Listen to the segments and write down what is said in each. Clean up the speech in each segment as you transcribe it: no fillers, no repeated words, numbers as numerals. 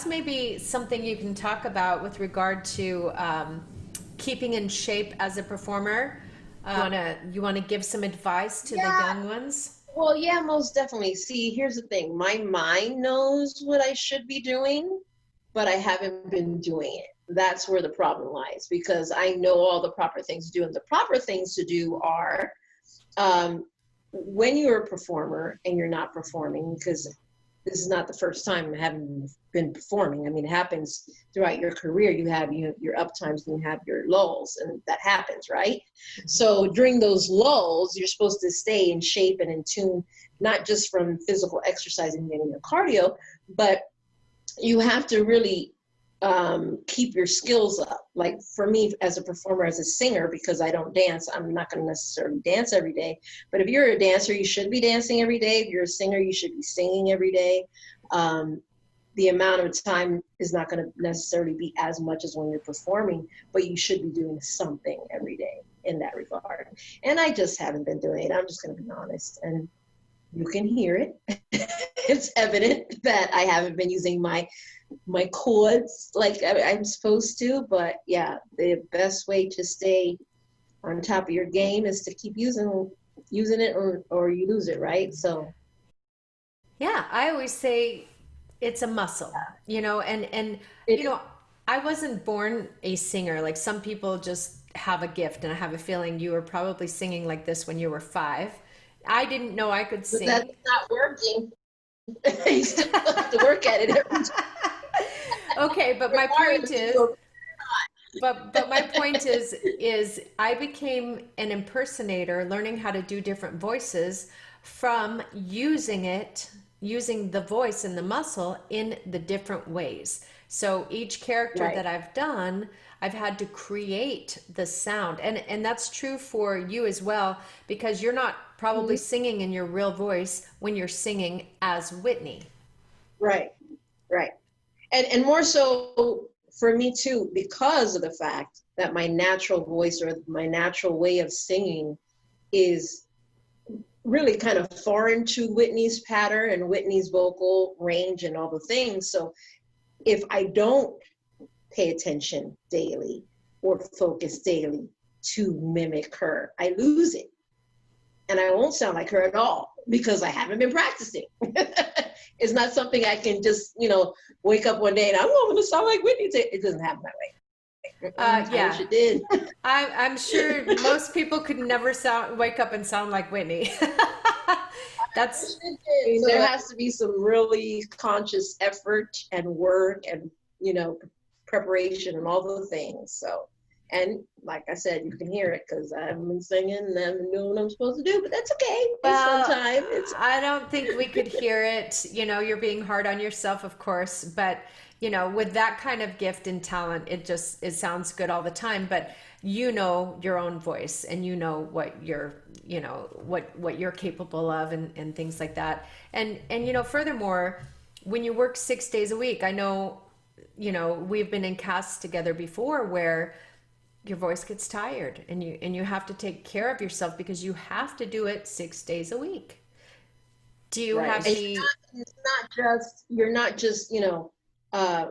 maybe something you can talk about with regard to keeping in shape as a performer. You wanna give some advice to the Yeah, young ones? well, yeah, most definitely. See, here's the thing. My mind knows what I should be doing, but I haven't been doing it. That's where the problem lies because I know all the proper things to do. And the proper things to do are um, when you're a performer and you're not performing, because this is not the first time I haven't been performing. I mean, it happens throughout your career. You have your up times and you have your lulls, and that happens, right? So during those lulls, you're supposed to stay in shape and in tune, not just from physical exercise and getting your cardio, but you have to really keep your skills up. Like for me, as a performer, as a singer, because I don't dance, I'm not going to necessarily dance every day. But if you're a dancer, you should be dancing every day. If you're a singer, you should be singing every day. The amount of time is not going to necessarily be as much as when you're performing, but you should be doing something every day in that regard. And I just haven't been doing it. I'm just going to be honest. And you can hear it. It's evident that I haven't been using my chords like I'm supposed to, but yeah, the best way to stay on top of your game is to keep using it or you lose it, right? So Yeah, I always say it's a muscle, and it you know, I wasn't born a singer. Like some people just have a gift, and I have a feeling you were probably singing like this when you were 5. I didn't know I could but that's sing. not working. You still have to work at it every time. Okay, but my point Regardless, you is, go, but my point is I became an impersonator, learning how to do different voices from using the voice and the muscle in the different ways. So each character right. that I've done, I've had to create the sound. And that's true for you as well, because you're not probably Mhm. singing in your real voice when you're singing as Whitney. Right, right. And more so for me too, because of the fact that my natural voice or my natural way of singing is really kind of foreign to Whitney's pattern and Whitney's vocal range and all the things. So if I don't pay attention daily or focus daily to mimic her, I lose it. And I won't sound like her at all because I haven't been practicing. It's not something I can just, wake up one day and I'm going to sound like Whitney. It doesn't happen that way. I wish Yeah, it did. I'm sure most people could never wake up and sound like Whitney. That's There has to be some really conscious effort and work and, you know, preparation and all the things. So, and like I said, you can hear it because I haven't been singing and I haven't been doing what I'm supposed to do, but that's okay. It's fun well, time. It's I don't think we could hear it. You're being hard on yourself, of course, but with that kind of gift and talent, it sounds good all the time, but your own voice and what what you're capable of and things like that. And furthermore, when you work 6 days a week, I know, we've been in casts together before where your voice gets tired and you have to take care of yourself because you have to do it 6 days a week. Do you right. have And any? you're not just,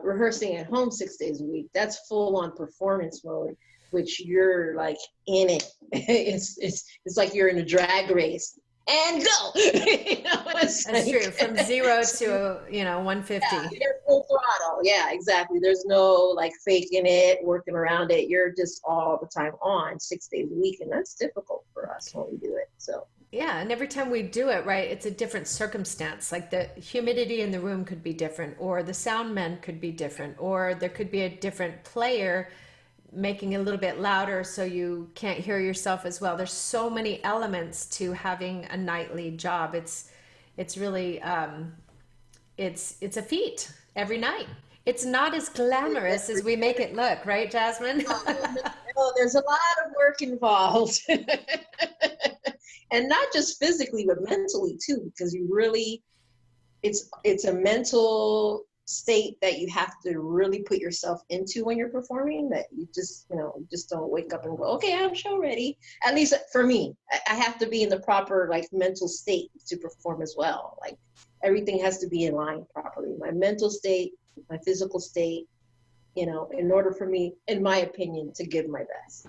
rehearsing at home 6 days a week. That's full on performance mode, which you're like in it. It's like you're in a drag race and go. You know what I'm That's saying? true. From zero So to, yeah, 150. you're full throttle. Yeah, exactly. There's no like faking it, working around it. You're just all the time on 6 days a week, and that's difficult for us when we do it. So Yeah, and every time we do it, right, it's a different circumstance. Like the humidity in the room could be different, or the sound men could be different, or there could be a different player making it a little bit louder so you can't hear yourself as well. There's so many elements to having a nightly job. It's really it's a feat every night. It's not as glamorous as we make it look, right, Jasmine? oh, no, there's a lot of work involved. And not just physically, but mentally too, because you really, it's a mental state that you have to really put yourself into when you're performing, that you just, you just don't wake up and go, okay, I'm show ready. At least for me, I have to be in the proper like mental state to perform as well. Like everything has to be in line properly. My mental state, my physical state, in order for me, in my opinion, to give my best.